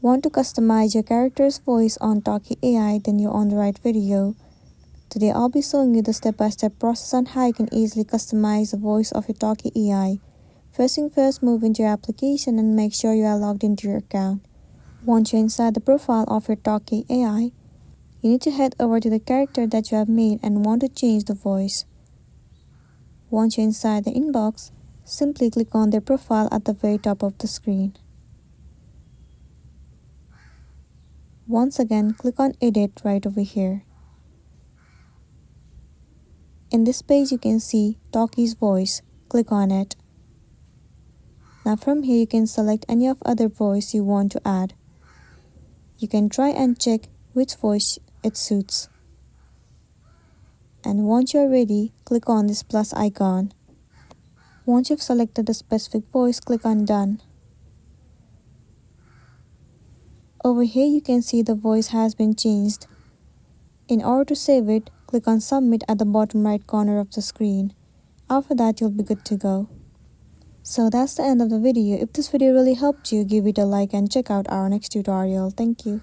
Want to customize your character's voice on Talkie AI? Then you're on the right video. Today I'll be showing you the step-by-step process on how you can easily customize the voice of your Talkie AI. First thing first, move into your application and make sure you are logged into your account. Once you're inside the profile of your Talkie AI, you need to head over to the character that you have made and want to change the voice. Once you're inside the inbox, simply click on their profile at the very top of the screen. Once again, click on Edit right over here. In this page, you can see Talkie's voice. Click on it. Now from here, you can select any of other voice you want to add. You can try and check which voice it suits. And once you're ready, click on this plus icon. Once you've selected the specific voice, click on Done. Over here, you can see the voice has been changed. In order to save it, click on Submit at the bottom right corner of the screen. After that, you'll be good to go. So that's the end of the video. If this video really helped you, give it a like and check out our next tutorial. Thank you.